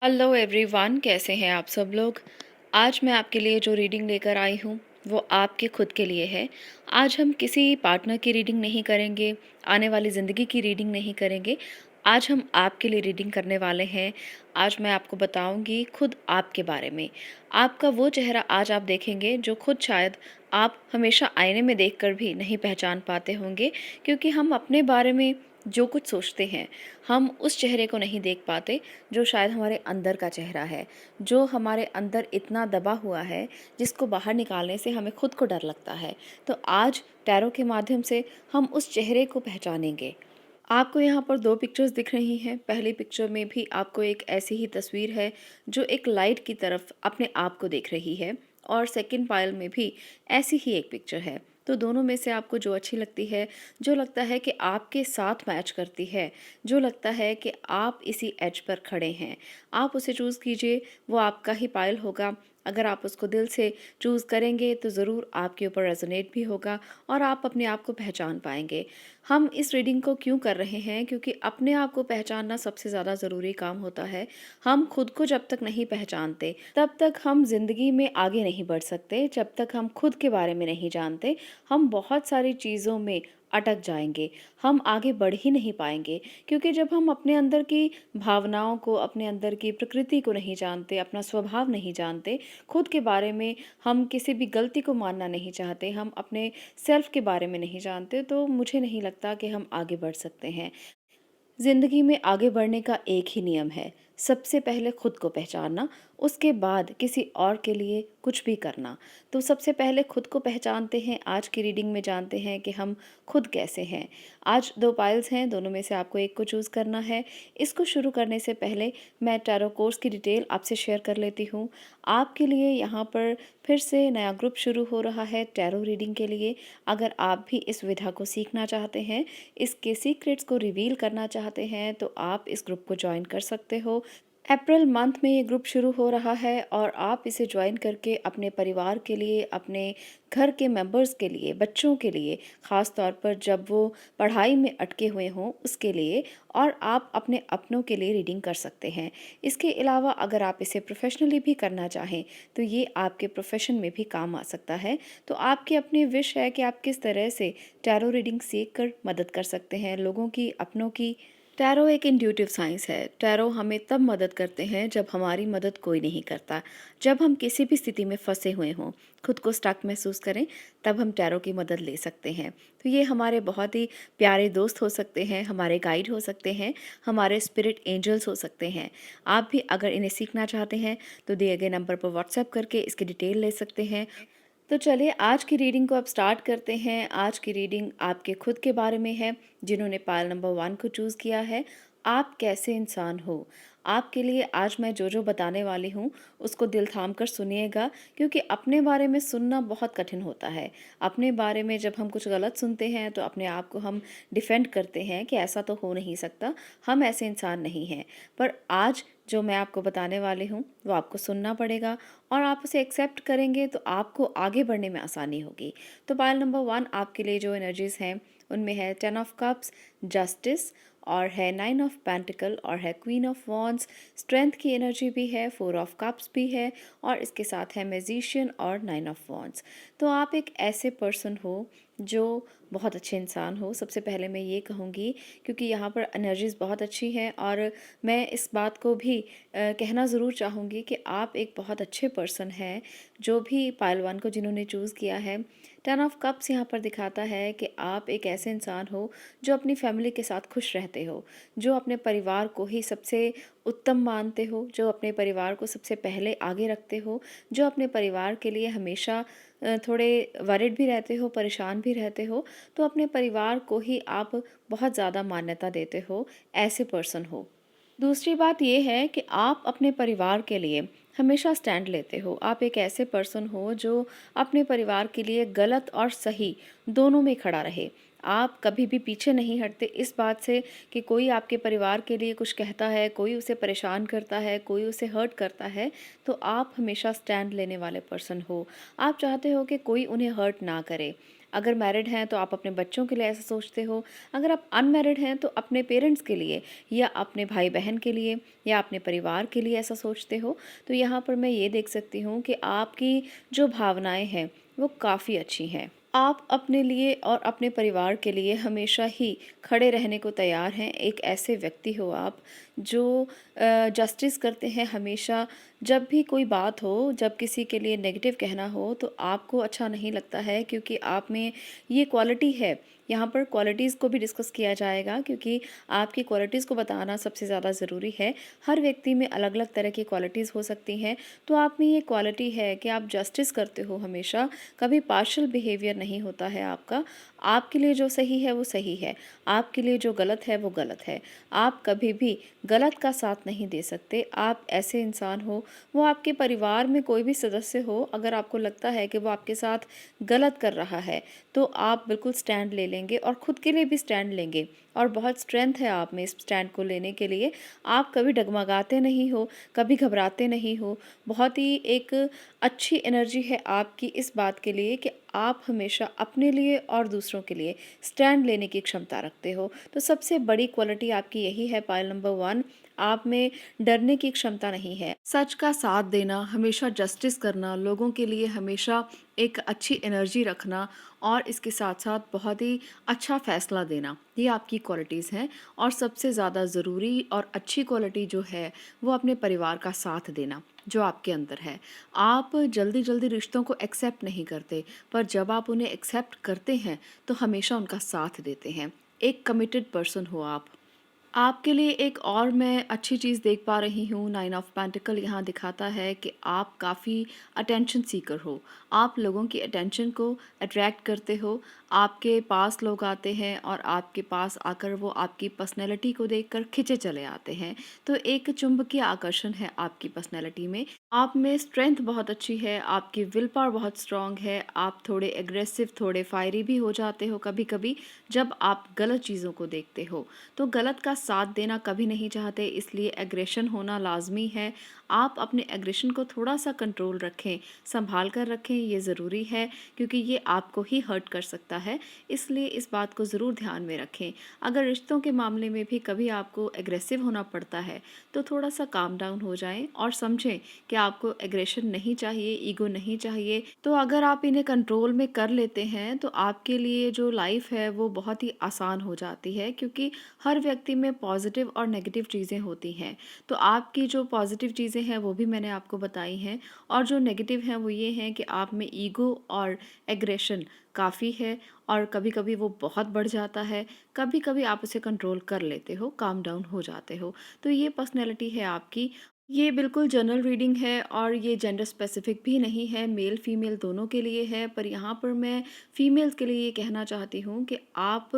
Hello everyone, कैसे हैं आप सब लोग। आज मैं आपके लिए जो रीडिंग लेकर आई हूँ वो आपके खुद के लिए है। आज हम किसी पार्टनर की रीडिंग नहीं करेंगे, आने वाली ज़िंदगी की रीडिंग नहीं करेंगे। आज हम आपके लिए रीडिंग करने वाले हैं। आज मैं आपको बताऊंगी खुद आपके बारे में। आपका वो चेहरा आज आप देखेंगे जो खुद शायद आप हमेशा आईने में देखकर भी नहीं पहचान पाते होंगे, क्योंकि हम अपने बारे में जो कुछ सोचते हैं हम उस चेहरे को नहीं देख पाते जो शायद हमारे अंदर का चेहरा है, जो हमारे अंदर इतना दबा हुआ है जिसको बाहर निकालने से हमें खुद को डर लगता है। तो आज टैरो के माध्यम से हम उस चेहरे को पहचानेंगे। आपको यहाँ पर 2 पिक्चर्स दिख रही हैं। पहली पिक्चर में भी आपको एक ऐसी ही तस्वीर है जो एक लाइट की तरफ अपने आप को देख रही है, और सेकंड पाइल में भी ऐसी ही एक पिक्चर है। तो दोनों में से आपको जो अच्छी लगती है, जो लगता है कि आपके साथ मैच करती है, जो लगता है कि आप इसी एज पर खड़े हैं, आप उसे चूज़ कीजिए। वो आपका ही पाइल होगा। अगर आप उसको दिल से चूज़ करेंगे तो ज़रूर आपके ऊपर रेजोनेट भी होगा और आप अपने आप को पहचान पाएंगे। हम इस रीडिंग को क्यों कर रहे हैं? क्योंकि अपने आप को पहचानना सबसे ज़्यादा ज़रूरी काम होता है। हम खुद को जब तक नहीं पहचानते तब तक हम ज़िंदगी में आगे नहीं बढ़ सकते। जब तक हम खुद के बारे में नहीं जानते हम बहुत सारी चीज़ों में अटक जाएंगे, हम आगे बढ़ ही नहीं पाएंगे। क्योंकि जब हम अपने अंदर की भावनाओं को, अपने अंदर की प्रकृति को नहीं जानते, अपना स्वभाव नहीं जानते, खुद के बारे में हम किसी भी गलती को मानना नहीं चाहते, हम अपने सेल्फ के बारे में नहीं जानते, तो मुझे नहीं लगता कि हम आगे बढ़ सकते हैं। जिंदगी में आगे बढ़ने का एक ही नियम है, सबसे पहले खुद को पहचानना, उसके बाद किसी और के लिए कुछ भी करना। तो सबसे पहले खुद को पहचानते हैं। आज की रीडिंग में जानते हैं कि हम खुद कैसे हैं। आज 2 पाइल्स हैं, दोनों में से आपको एक को चूज़ करना है। इसको शुरू करने से पहले मैं टैरो कोर्स की डिटेल आपसे शेयर कर लेती हूँ। आपके लिए यहाँ पर फिर से नया ग्रुप शुरू हो रहा है टैरो रीडिंग के लिए। अगर आप भी इस विधा को सीखना चाहते हैं, इसके सीक्रेट्स को रिवील करना चाहते हैं, तो आप इस ग्रुप को ज्वाइन कर सकते हो। अप्रैल मंथ में ये ग्रुप शुरू हो रहा है और आप इसे ज्वाइन करके अपने परिवार के लिए, अपने घर के मेंबर्स के लिए, बच्चों के लिए, ख़ास तौर पर जब वो पढ़ाई में अटके हुए हों उसके लिए, और आप अपने अपनों के लिए रीडिंग कर सकते हैं। इसके अलावा अगर आप इसे प्रोफेशनली भी करना चाहें तो ये आपके प्रोफेशन में भी काम आ सकता है। तो आपकी अपनी विश है कि आप किस तरह से टैरो रीडिंग सीख कर मदद कर सकते हैं लोगों की, अपनों की। टैरो एक इंट्यूटिव साइंस है। टैरो हमें तब मदद करते हैं जब हमारी मदद कोई नहीं करता। जब हम किसी भी स्थिति में फंसे हुए हों, खुद को स्टक महसूस करें, तब हम टैरो की मदद ले सकते हैं। तो ये हमारे बहुत ही प्यारे दोस्त हो सकते हैं, हमारे गाइड हो सकते हैं, हमारे स्पिरिट एंजल्स हो सकते हैं। आप भी अगर इन्हें सीखना चाहते हैं तो दिए गए नंबर पर व्हाट्सएप करके इसकी डिटेल ले सकते हैं। तो चलिए आज की रीडिंग को अब स्टार्ट करते हैं। आज की रीडिंग आपके खुद के बारे में है। जिन्होंने पायल नंबर 1 को चूज़ किया है, आप कैसे इंसान हो। आपके लिए आज मैं जो जो बताने वाली हूँ उसको दिल थाम कर सुनिएगा, क्योंकि अपने बारे में सुनना बहुत कठिन होता है। अपने बारे में जब हम कुछ गलत सुनते हैं तो अपने आप को हम डिफेंड करते हैं कि ऐसा तो हो नहीं सकता, हम ऐसे इंसान नहीं हैं। पर आज जो मैं आपको बताने वाली हूँ वो आपको सुनना पड़ेगा, और आप उसे एक्सेप्ट करेंगे तो आपको आगे बढ़ने में आसानी होगी। तो पायल नंबर 1 आपके लिए जो एनर्जीज हैं उनमें है 10 ऑफ कप्स, जस्टिस, और है 9 ऑफ पेंटिकल, और है क्वीन ऑफ वॉन्ड्स। स्ट्रेंथ की एनर्जी भी है, 4 ऑफ कप्स भी है, और इसके साथ है मैजिशियन और 9 ऑफ वॉन्ड्स। तो आप एक ऐसे पर्सन हो जो बहुत अच्छे इंसान हो, सबसे पहले मैं ये कहूँगी, क्योंकि यहाँ पर एनर्जीज़ बहुत अच्छी हैं। और मैं इस बात को भी कहना ज़रूर चाहूँगी कि आप एक बहुत अच्छे पर्सन हैं। जो भी पायल 1 को जिन्होंने चूज़ किया है, 10 ऑफ कप्स यहाँ पर दिखाता है कि आप एक ऐसे इंसान हो जो अपनी फैमिली के साथ खुश रहते हो, जो अपने परिवार को ही सबसे उत्तम मानते हो, जो अपने परिवार को सबसे पहले आगे रखते हो, जो अपने परिवार के लिए हमेशा थोड़े वरिड भी रहते हो, परेशान भी रहते हो। तो अपने परिवार को ही आप बहुत ज़्यादा मान्यता देते हो, ऐसे पर्सन हो। दूसरी बात ये है कि आप अपने परिवार के लिए हमेशा स्टैंड लेते हो। आप एक ऐसे पर्सन हो जो अपने परिवार के लिए गलत और सही दोनों में खड़ा रहे। आप कभी भी पीछे नहीं हटते इस बात से कि कोई आपके परिवार के लिए कुछ कहता है, कोई उसे परेशान करता है, कोई उसे हर्ट करता है, तो आप हमेशा स्टैंड लेने वाले पर्सन हो। आप चाहते हो कि कोई उन्हें हर्ट ना करे। अगर मैरिड हैं तो आप अपने बच्चों के लिए ऐसा सोचते हो, अगर आप अनमैरिड हैं तो अपने पेरेंट्स के लिए या अपने भाई-बहन के लिए या अपने परिवार के लिए ऐसा सोचते हो। तो यहाँ पर मैं ये देख सकती हूँ कि आपकी जो भावनाएँ हैं, वो काफ़ी अच्छी हैं। आप अपने लिए और अपने परिवार के लिए हमेशा ही खड़े रहने को तैयार हैं। एक ऐसे व्यक्ति हो आप जो जस्टिस करते हैं हमेशा। जब भी कोई बात हो, जब किसी के लिए नेगेटिव कहना हो तो आपको अच्छा नहीं लगता है, क्योंकि आप में ये क्वालिटी है। यहाँ पर क्वालिटीज़ को भी डिस्कस किया जाएगा, क्योंकि आपकी क्वालिटीज़ को बताना सबसे ज़्यादा ज़रूरी है। हर व्यक्ति में अलग-अलग तरह की क्वालिटीज़ हो सकती हैं, तो आप में ये क्वालिटी है कि आप जस्टिस करते हो हमेशा, कभी पार्शियल बिहेवियर नहीं होता है आपका। आपके लिए जो सही है वो सही है, आपके लिए जो गलत है वो गलत है। आप कभी भी गलत का साथ नहीं दे सकते। आप ऐसे इंसान हो, वो आपके परिवार में कोई भी सदस्य हो, अगर आपको लगता है कि वो आपके साथ गलत कर रहा है, तो आप बिल्कुल स्टैंड ले लेंगे और खुद के लिए भी स्टैंड लेंगे, और बहुत स्ट्रेंथ है आप में इस स्टैंड को लेने के लिए। आप कभी डगमगाते नहीं हो, कभी घबराते नहीं हो। बहुत ही एक अच्छी एनर्जी है आपकी इस बात के लिए कि आप हमेशा अपने लिए और दूसरों के लिए स्टैंड लेने की क्षमता रखते हो। तो सबसे बड़ी क्वालिटी आपकी यही है, पाइल नंबर 1, आप में डरने की क्षमता नहीं है। सच का साथ देना, हमेशा जस्टिस करना, लोगों के लिए हमेशा एक अच्छी एनर्जी रखना और इसके साथ-साथ बहुत ही अच्छा फ़ैसला देना, ये आपकी क्वालिटीज़ हैं। और सबसे ज़्यादा ज़रूरी और अच्छी क्वालिटी जो है, वो अपने परिवार का साथ देना, जो आपके अंदर है। आप जल्दी-जल्दी रिश्तों को एक्सेप्ट नहीं करते, पर जब आप उन्हें एक्सेप्ट करते हैं, तो हमेशा उनका साथ देते हैं। एक कमिटेड पर्सन हो आप। आपके लिए एक और मैं अच्छी चीज़ देख पा रही हूँ, 9 ऑफ पेंटिकल यहाँ दिखाता है कि आप काफ़ी अटेंशन सीकर हो। आप लोगों की अटेंशन को अट्रैक्ट करते हो। आपके पास लोग आते हैं और आपके पास आकर वो आपकी पर्सनैलिटी को देखकर खिंचे चले आते हैं। तो एक चुंबकीय आकर्षण है आपकी पर्सनैलिटी में। आप में स्ट्रेंथ बहुत अच्छी है, आपकी विल पावर बहुत स्ट्रॉन्ग है। आप थोड़े एग्रेसिव, थोड़े फायरी भी हो जाते हो कभी-कभी, जब आप गलत चीज़ों को देखते हो। तो गलत का साथ देना कभी नहीं चाहते, इसलिए एग्रेशन होना लाजमी है। आप अपने एग्रेशन को थोड़ा सा कंट्रोल रखें, संभाल कर रखें, ये ज़रूरी है, क्योंकि ये आपको ही हर्ट कर सकता है। इसलिए इस बात को ज़रूर ध्यान में रखें। अगर रिश्तों के मामले में भी कभी आपको एग्रेसिव होना पड़ता है, तो थोड़ा सा काम डाउन हो जाएं और समझें कि आपको एग्रेशन नहीं चाहिए, ईगो नहीं चाहिए। तो अगर आप इन्हें कंट्रोल में कर लेते हैं, तो आपके लिए जो लाइफ है वो बहुत ही आसान हो जाती है, क्योंकि हर व्यक्ति में पॉजिटिव और नेगेटिव चीज़ें होती हैं। तो आपकी जो पॉजिटिव चीज़ें हैं वो भी मैंने आपको बताई हैं, और जो नेगेटिव हैं वो ये हैं कि आप में ईगो और एग्रेशन काफ़ी है, और कभी-कभी वो बहुत बढ़ जाता है, कभी-कभी आप उसे कंट्रोल कर लेते हो, काम डाउन हो जाते हो। तो ये पर्सनैलिटी है आपकी। ये बिल्कुल जनरल रीडिंग है और ये जेंडर स्पेसिफिक भी नहीं है, मेल फीमेल दोनों के लिए है। पर यहाँ पर मैं फीमेल्स के लिए ये कहना चाहती हूँ कि आप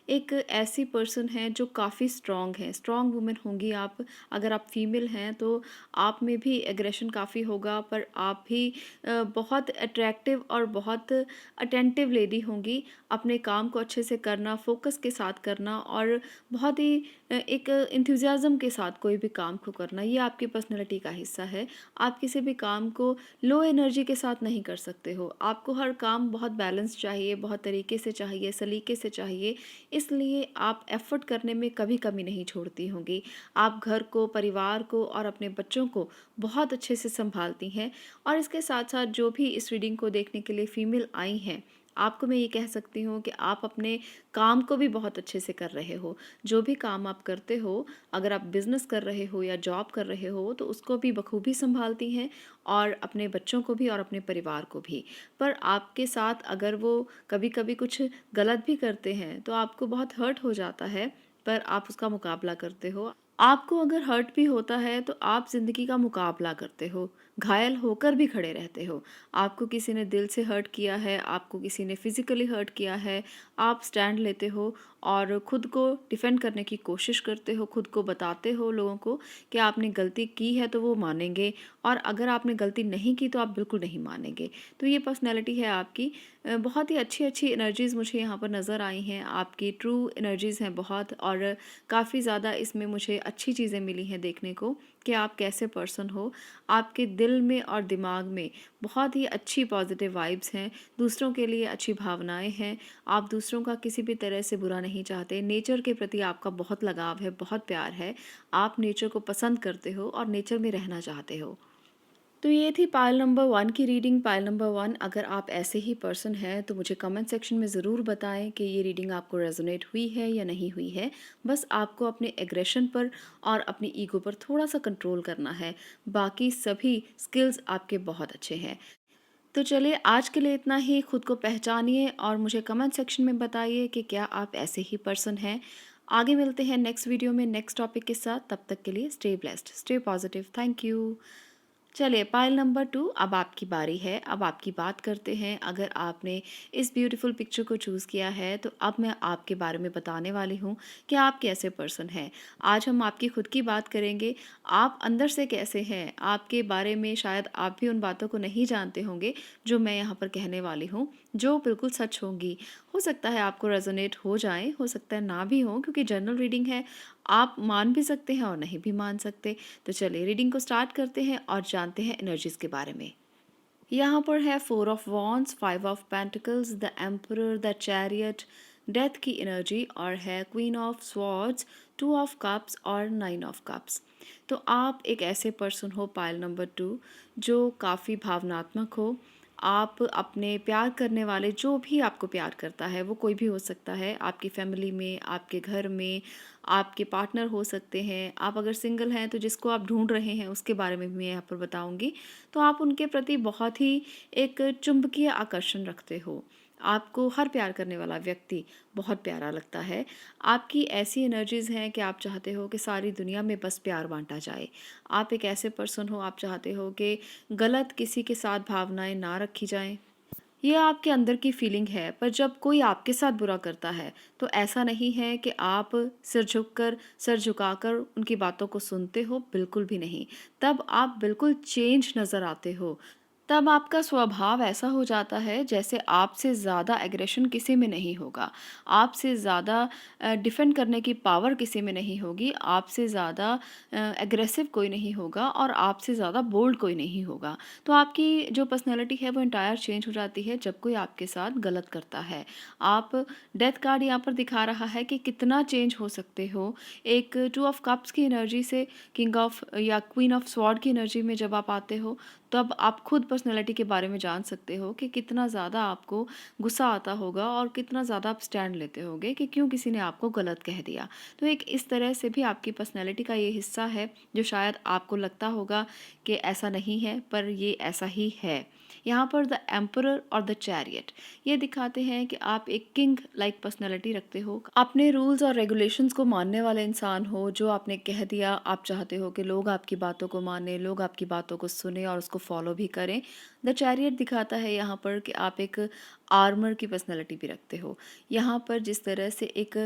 एक ऐसी पर्सन हैं जो काफ़ी स्ट्रॉन्ग हैं, स्ट्रॉन्ग वुमेन होंगी आप। अगर आप फीमेल हैं तो आप में भी एग्रेशन काफ़ी होगा, पर आप भी बहुत अट्रैक्टिव और बहुत अटेंटिव लेडी होंगी। अपने काम को अच्छे से करना, फोकस के साथ करना, और बहुत ही एक एंथुसियाज्म के साथ कोई भी काम को करना, ये आपकी पर्सनैलिटी का हिस्सा है। आप किसी भी काम को लो एनर्जी के साथ नहीं कर सकते हो। आपको हर काम बहुत बैलेंस चाहिए, बहुत तरीके से चाहिए, सलीके से चाहिए। इसलिए आप एफ़र्ट करने में कभी कमी नहीं छोड़ती होंगी। आप घर को, परिवार को और अपने बच्चों को बहुत अच्छे से संभालती हैं। और इसके साथ-साथ जो भी इस रीडिंग को देखने के लिए फीमेल आई हैं, आपको मैं ये कह सकती हूँ कि आप अपने काम को भी बहुत अच्छे से कर रहे हो। जो भी काम आप करते हो, अगर आप बिज़नेस कर रहे हो या जॉब कर रहे हो, तो उसको भी बखूबी सँभालती हैं, और अपने बच्चों को भी और अपने परिवार को भी। पर आपके साथ अगर वो कभी-कभी कुछ गलत भी करते हैं, तो आपको बहुत हर्ट हो जाता है, पर आप उसका मुकाबला करते हो। आपको अगर हर्ट भी होता है, तो आप ज़िंदगी का मुकाबला करते हो, घायल होकर भी खड़े रहते हो। आपको किसी ने दिल से हर्ट किया है, आपको किसी ने फिज़िकली हर्ट किया है, आप स्टैंड लेते हो और खुद को डिफेंड करने की कोशिश करते हो, खुद को बताते हो लोगों को कि आपने गलती की है तो वो मानेंगे, और अगर आपने गलती नहीं की तो आप बिल्कुल नहीं मानेंगे। तो ये पर्सनैलिटी है आपकी। बहुत ही अच्छी-अच्छी एनर्जीज़ मुझे यहाँ पर नज़र आई हैं, आपकी ट्रू एनर्जीज़ हैं बहुत, और काफ़ी ज़्यादा इसमें मुझे अच्छी चीज़ें मिली हैं देखने को। कि आप कैसे पर्सन हो। आपके दिल में और दिमाग में बहुत ही अच्छी पॉजिटिव वाइब्स हैं, दूसरों के लिए अच्छी भावनाएं हैं, आप दूसरों का किसी भी तरह से बुरा नहीं चाहते, नेचर के प्रति आपका बहुत लगाव है, बहुत प्यार है, आप नेचर को पसंद करते हो और नेचर में रहना चाहते हो। तो ये थी पाइल नंबर 1 की रीडिंग। पाइल नंबर 1, अगर आप ऐसे ही पर्सन हैं तो मुझे कमेंट सेक्शन में ज़रूर बताएं कि ये रीडिंग आपको रेजोनेट हुई है या नहीं हुई है। बस आपको अपने एग्रेशन पर और अपनी ईगो पर थोड़ा सा कंट्रोल करना है, बाकी सभी स्किल्स आपके बहुत अच्छे हैं। तो चलिए आज के लिए इतना ही। खुद को पहचानिए और मुझे कमेंट सेक्शन में बताइए कि क्या आप ऐसे ही पर्सन हैं। आगे मिलते हैं नेक्स्ट वीडियो में नेक्स्ट टॉपिक के साथ। तब तक के लिए stay blessed, stay positive. Thank you. चलिए पाइल नंबर 2, अब आपकी बारी है। अब आपकी बात करते हैं। अगर आपने इस ब्यूटीफुल पिक्चर को चूज़ किया है तो अब मैं आपके बारे में बताने वाली हूँ कि आप कैसे पर्सन हैं। आज हम आपकी खुद की बात करेंगे, आप अंदर से कैसे हैं। आपके बारे में शायद आप भी उन बातों को नहीं जानते होंगे जो मैं यहाँ पर कहने वाली हूँ, जो बिल्कुल सच होंगी। हो सकता है आपको रेजोनेट हो जाए, हो सकता है ना भी हो, क्योंकि जनरल रीडिंग है। आप मान भी सकते हैं और नहीं भी मान सकते। तो चलिए रीडिंग को स्टार्ट करते हैं और जानते हैं एनर्जीज के बारे में। यहाँ पर है 4 of wands, 5 of pentacles, the emperor, the chariot, death की एनर्जी, और है queen of swords, 2 of cups और 9 ऑफ कप्स। तो आप एक ऐसे पर्सन हो पाइल नंबर 2 जो काफ़ी भावनात्मक हो। आप अपने प्यार करने वाले, जो भी आपको प्यार करता है, वो कोई भी हो सकता है, आपकी फैमिली में, आपके घर में, आपके पार्टनर हो सकते हैं। आप अगर सिंगल हैं तो जिसको आप ढूंढ रहे हैं उसके बारे में भी मैं यहाँ पर बताऊंगी। तो आप उनके प्रति बहुत ही एक चुंबकीय आकर्षण रखते हो। आपको हर प्यार करने वाला व्यक्ति बहुत प्यारा लगता है। आपकी ऐसी एनर्जीज़ हैं कि आप चाहते हो कि सारी दुनिया में बस प्यार बांटा जाए। आप एक ऐसे पर्सन हो, आप चाहते हो कि गलत किसी के साथ भावनाएं ना रखी जाएं। ये आपके अंदर की फीलिंग है। पर जब कोई आपके साथ बुरा करता है तो ऐसा नहीं है कि आप सर झुकाकर उनकी बातों को सुनते हो, बिल्कुल भी नहीं। तब आप बिल्कुल चेंज नज़र आते हो। तब आपका स्वभाव ऐसा हो जाता है जैसे आपसे ज़्यादा एग्रेशन किसी में नहीं होगा, आपसे ज़्यादा डिफेंड करने की पावर किसी में नहीं होगी, आपसे ज़्यादा एग्रेसिव कोई नहीं होगा और आपसे ज़्यादा बोल्ड कोई नहीं होगा। तो आपकी जो पर्सनैलिटी है वो इंटायर चेंज हो जाती है जब कोई आपके साथ गलत करता है। आप डेथ कार्ड यहाँ पर दिखा रहा है कि कितना चेंज हो सकते हो। एक 2 ऑफ कप्स की एनर्जी से किंग ऑफ या क्वीन ऑफ स्वॉर्ड की एनर्जी में जब आप आते हो, तब आप खुद पर्सनैलिटी के बारे में जान सकते हो कि कितना ज़्यादा आपको गुस्सा आता होगा और कितना ज़्यादा आप स्टैंड लेते होगे कि क्यों किसी ने आपको गलत कह दिया। तो एक इस तरह से भी आपकी पर्सनैलिटी का ये हिस्सा है जो शायद आपको लगता होगा कि ऐसा नहीं है, पर ये ऐसा ही है। यहाँ पर द एम्परर और द चैरियट ये दिखाते हैं कि आप एक किंग लाइक पर्सनैलिटी रखते हो, अपने रूल्स और रेगुलेशंस को मानने वाले इंसान हो। जो आपने कह दिया, आप चाहते हो कि लोग आपकी बातों को माने, लोग आपकी बातों को सुने और उसको फॉलो भी करें। द चैरियट दिखाता है यहाँ पर कि आप एक आर्मर की पर्सनैलिटी भी रखते हो। यहाँ पर जिस तरह से एक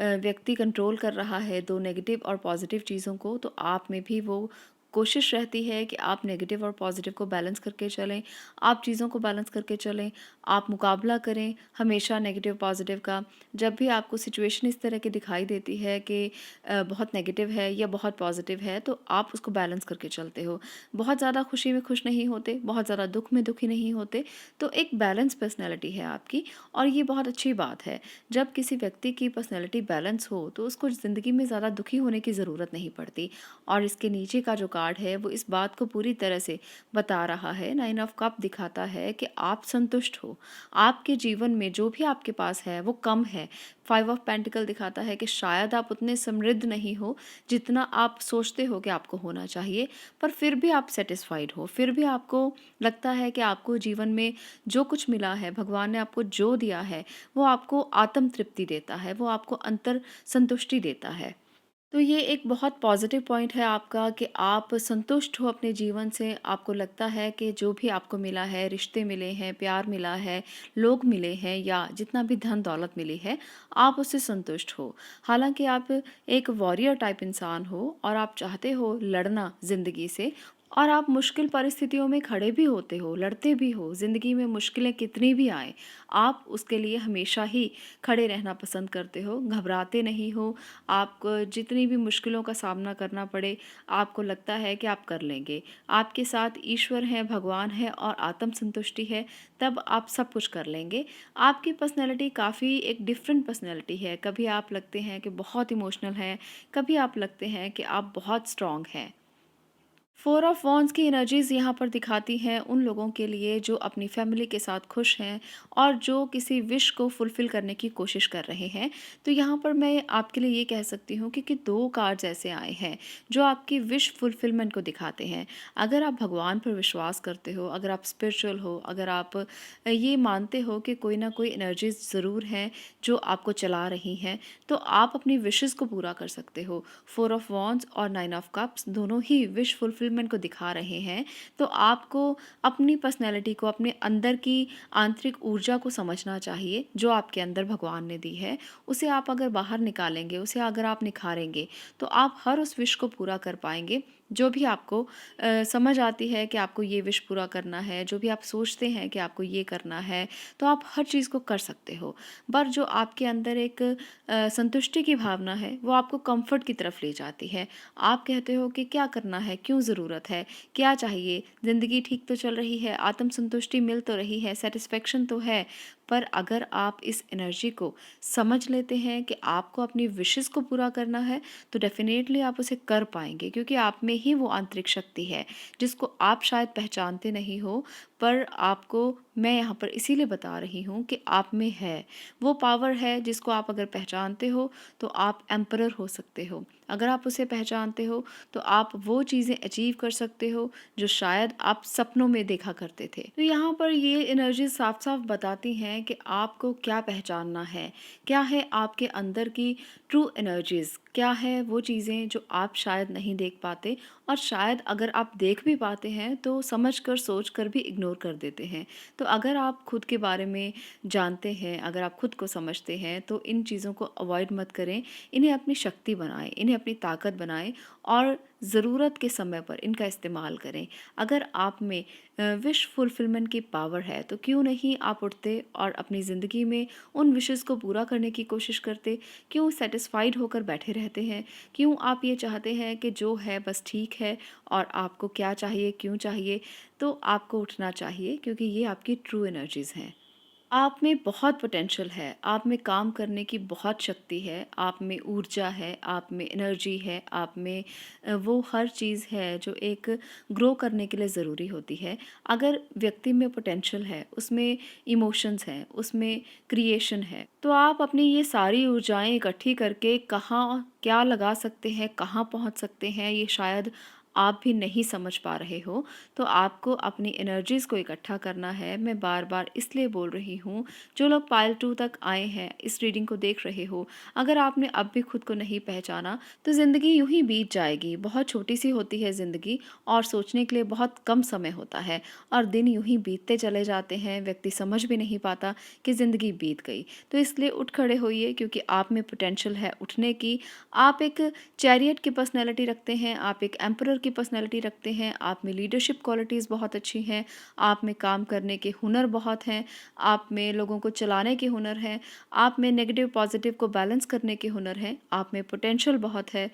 व्यक्ति कंट्रोल कर रहा है दो नेगेटिव और पॉजिटिव चीज़ों को, तो आप में भी वो कोशिश रहती है कि आप नेगेटिव और पॉजिटिव को बैलेंस करके चलें, आप चीज़ों को बैलेंस करके चलें, आप मुकाबला करें हमेशा नेगेटिव पॉजिटिव का। जब भी आपको सिचुएशन इस तरह की दिखाई देती है कि बहुत नेगेटिव है या बहुत पॉजिटिव है, तो आप उसको बैलेंस करके चलते हो। बहुत ज़्यादा खुशी में खुश नहीं होते, बहुत ज़्यादा दुख में दुखी नहीं होते। तो एक बैलेंस पर्सनैलिटी है आपकी और ये बहुत अच्छी बात है। जब किसी व्यक्ति की पर्सनैलिटी बैलेंस हो तो उसको ज़िंदगी में ज़्यादा दुखी होने की ज़रूरत नहीं पड़ती। और इसके नीचे का जो कार्ड है वो इस बात को पूरी तरह से बता रहा है। 9 ऑफ कप दिखाता है कि आप संतुष्ट हो, आपके जीवन में जो भी आपके पास है वो कम है। 5 ऑफ पेंटिकल दिखाता है कि शायद आप उतने समृद्ध नहीं हो जितना आप सोचते हो कि आपको होना चाहिए, पर फिर भी आप सेटिस्फाइड हो, फिर भी आपको लगता है कि आपको जीवन में जो कुछ मिला है, भगवान ने आपको जो दिया है, वो आपको आत्म तृप्ति देता है, वो आपको अंतर संतुष्टि देता है। तो ये एक बहुत पॉजिटिव पॉइंट है आपका कि आप संतुष्ट हो अपने जीवन से। आपको लगता है कि जो भी आपको मिला है, रिश्ते मिले हैं, प्यार मिला है, लोग मिले हैं या जितना भी धन दौलत मिली है, आप उससे संतुष्ट हो। हालांकि आप एक वॉरियर टाइप इंसान हो और आप चाहते हो लड़ना ज़िंदगी से और आप मुश्किल परिस्थितियों में खड़े भी होते हो, लड़ते भी हो, ज़िंदगी में मुश्किलें कितनी भी आएँ, आप उसके लिए हमेशा ही खड़े रहना पसंद करते हो, घबराते नहीं हो। आपको जितनी भी मुश्किलों का सामना करना पड़े, आपको लगता है कि आप कर लेंगे। आपके साथ ईश्वर हैं, भगवान है और आत्म संतुष्टि है, तब आप सब कुछ कर लेंगे। आपकी पर्सनैलिटी काफ़ी एक डिफरेंट पर्सनैलिटी है। कभी आप लगते हैं कि बहुत इमोशनल हैं, कभी आप लगते हैं कि आप बहुत स्ट्रॉन्ग हैं। फोर ऑफ वॉन्ड्स की एनर्जीज यहाँ पर दिखाती हैं उन लोगों के लिए जो अपनी फैमिली के साथ खुश हैं और जो किसी विश को फुलफिल करने की कोशिश कर रहे हैं। तो यहाँ पर मैं आपके लिए ये कह सकती हूँ कि दो कार्ड्स ऐसे आए हैं जो आपकी विश फुलफिलमेंट को दिखाते हैं। अगर आप भगवान पर विश्वास करते हो, अगर आप स्पिरिचुअल हो, अगर आप ये मानते हो कि कोई ना कोई एनर्जीज ज़रूर हैं जो आपको चला रही हैं, तो आप अपनी विशेस को पूरा कर सकते हो। फोर ऑफ वॉन्ड्स और नाइन ऑफ कप्स दोनों ही विश फुलफिलमेंट को दिखा रहे हैं। तो आपको अपनी पर्सनैलिटी को, अपने अंदर की आंतरिक ऊर्जा को समझना चाहिए जो आपके अंदर भगवान ने दी है। उसे आप अगर बाहर निकालेंगे, उसे अगर आप निखारेंगे, तो आप हर उस विश को पूरा कर पाएंगे जो भी आपको समझ आती है कि आपको ये विश पूरा करना है, जो भी आप सोचते हैं कि आपको ये करना है, तो आप हर चीज़ को कर सकते हो। पर जो आपके अंदर एक संतुष्टि की भावना है, वो आपको कंफर्ट की तरफ ले जाती है। आप कहते हो कि क्या करना है, क्यों ज़रूरत है, क्या चाहिए, ज़िंदगी ठीक तो चल रही है, आत्म संतुष्टि मिल तो रही है, सेटिस्फेक्शन तो है। पर अगर आप इस एनर्जी को समझ लेते हैं कि आपको अपनी विशेस को पूरा करना है, तो डेफिनेटली आप उसे कर पाएंगे, क्योंकि आप में ही वो आंतरिक शक्ति है जिसको आप शायद पहचानते नहीं हो। पर आपको मैं यहाँ पर इसीलिए बता रही हूँ कि आप में है वो पावर है जिसको आप अगर पहचानते हो तो आप एम्परर हो सकते हो। अगर आप उसे पहचानते हो तो आप वो चीज़ें अचीव कर सकते हो जो शायद आप सपनों में देखा करते थे। तो यहाँ पर ये एनर्जी साफ साफ बताती हैं कि आपको क्या पहचानना है, क्या है आपके अंदर की ट्रू एनर्जीज, क्या है वो चीज़ें जो आप शायद नहीं देख पाते, और शायद अगर आप देख भी पाते हैं तो समझ कर सोच कर भी इग्नोर कर देते हैं। तो अगर आप खुद के बारे में जानते हैं, अगर आप खुद को समझते हैं, तो इन चीज़ों को अवॉइड मत करें। इन्हें अपनी शक्ति बनाएं, इन्हें अपनी ताकत बनाएं और ज़रूरत के समय पर इनका इस्तेमाल करें। अगर आप में विश फुलफिलमेंट की पावर है तो क्यों नहीं आप उठते और अपनी ज़िंदगी में उन विशेस को पूरा करने की कोशिश करते। क्यों सेटिस्फाइड होकर बैठे रहते हैं, क्यों आप ये चाहते हैं कि जो है बस ठीक है और आपको क्या चाहिए, क्यों चाहिए। तो आपको उठना चाहिए, क्योंकि ये आपकी ट्रू एनर्जीज़ हैं। आप में बहुत पोटेंशियल है, आप में काम करने की बहुत शक्ति है, आप में ऊर्जा है, आप में एनर्जी है, आप में वो हर चीज़ है जो एक ग्रो करने के लिए ज़रूरी होती है। अगर व्यक्ति में पोटेंशियल है, उसमें इमोशंस हैं, उसमें क्रिएशन है, तो आप अपनी ये सारी ऊर्जाएं इकट्ठी करके कहाँ क्या लगा सकते हैं, कहाँ पहुँच सकते हैं, ये शायद आप भी नहीं समझ पा रहे हो। तो आपको अपनी एनर्जीज़ को इकट्ठा करना है। मैं बार बार इसलिए बोल रही हूँ, जो लोग पाइल 2 तक आए हैं, इस रीडिंग को देख रहे हो, अगर आपने अब भी खुद को नहीं पहचाना तो ज़िंदगी यूं ही बीत जाएगी। बहुत छोटी सी होती है ज़िंदगी और सोचने के लिए बहुत कम समय होता है, और दिन यूं ही बीतते चले जाते हैं, व्यक्ति समझ भी नहीं पाता कि ज़िंदगी बीत गई। तो इसलिए उठ खड़े होइए, क्योंकि आप में पोटेंशियल है उठने की। आप एक चैरियट की पर्सनैलिटी रखते हैं, आप एक एम्परर की पर्सनैलिटी रखते हैं, आप में लीडरशिप क्वालिटीज़ बहुत अच्छी हैं, आप में काम करने के हुनर बहुत हैं, आप में लोगों को चलाने के हुनर हैं, आप में नेगेटिव पॉजिटिव को बैलेंस करने के हुनर हैं, आप में पोटेंशियल बहुत है।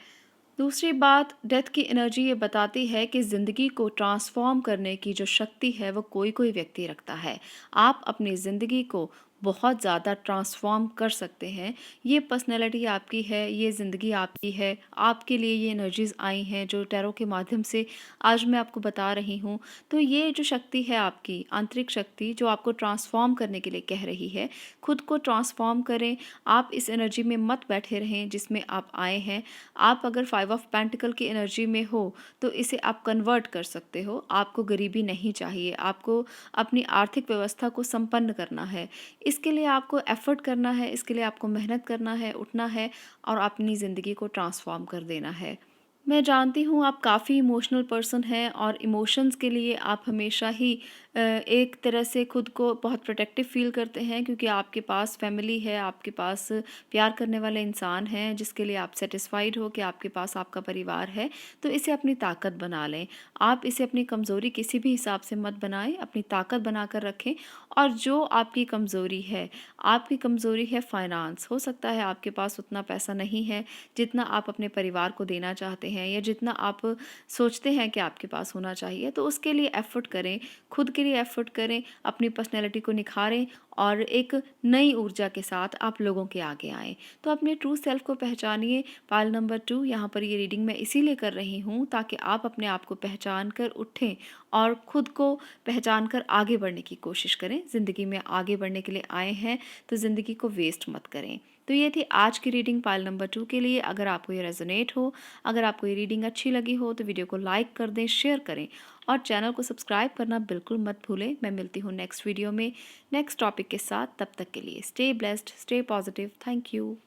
दूसरी बात, डेथ की एनर्जी ये बताती है कि ज़िंदगी को ट्रांसफॉर्म करने की जो शक्ति है वो कोई कोई व्यक्ति रखता है। आप अपनी ज़िंदगी को बहुत ज़्यादा ट्रांसफॉर्म कर सकते हैं। ये पर्सनैलिटी आपकी है, ये ज़िंदगी आपकी है, आपके लिए ये एनर्जीज़ आई हैं जो टैरो के माध्यम से आज मैं आपको बता रही हूँ। तो ये जो शक्ति है आपकी आंतरिक शक्ति जो आपको ट्रांसफॉर्म करने के लिए कह रही है, खुद को ट्रांसफॉर्म करें। आप इस एनर्जी में मत बैठे रहें जिसमें आप आए हैं। आप अगर 5 ऑफ पेंटिकल की एनर्जी में हो तो इसे आप कन्वर्ट कर सकते हो। आपको गरीबी नहीं चाहिए, आपको अपनी आर्थिक व्यवस्था को संपन्न करना है। इसके लिए आपको एफर्ट करना है, इसके लिए आपको मेहनत करना है, उठना है और अपनी ज़िंदगी को ट्रांसफॉर्म कर देना है। मैं जानती हूँ आप काफ़ी इमोशनल पर्सन हैं और इमोशंस के लिए आप हमेशा ही एक तरह से खुद को बहुत प्रोटेक्टिव फ़ील करते हैं क्योंकि आपके पास फैमिली है, आपके पास प्यार करने वाले इंसान हैं जिसके लिए आप सैटिस्फाइड हो कि आपके पास आपका परिवार है, तो इसे अपनी ताकत बना लें। आप इसे अपनी कमज़ोरी किसी भी हिसाब से मत बनाएँ, अपनी ताकत बनाकर रखें। और जो आपकी कमज़ोरी है फ़ाइनेंस। हो सकता है आपके पास उतना पैसा नहीं है जितना आप अपने परिवार को देना चाहते हैं या जितना आप सोचते हैं कि आपके पास होना चाहिए, तो उसके लिए एफ़र्ट करें, खुद के लिए एफ़र्ट करें, अपनी पर्सनैलिटी को निखारें और एक नई ऊर्जा के साथ आप लोगों के आगे आएँ। तो अपने ट्रू सेल्फ को पहचानिए। पाइल नंबर 2, यहाँ पर ये रीडिंग मैं इसीलिए कर रही हूँ ताकि आप अपने आप को पहचान कर उठें और खुद को पहचान कर आगे बढ़ने की कोशिश करें। ज़िंदगी में आगे बढ़ने के लिए आए हैं तो ज़िंदगी को वेस्ट मत करें। तो ये थी आज की रीडिंग पाइल नंबर 2 के लिए। अगर आपको ये रेजोनेट हो, अगर आपको ये रीडिंग अच्छी लगी हो तो वीडियो को लाइक कर दें, शेयर करें और चैनल को सब्सक्राइब करना बिल्कुल मत भूलें। मैं मिलती हूँ नेक्स्ट वीडियो में नेक्स्ट टॉपिक के साथ। तब तक के लिए stay blessed, stay positive. Thank you.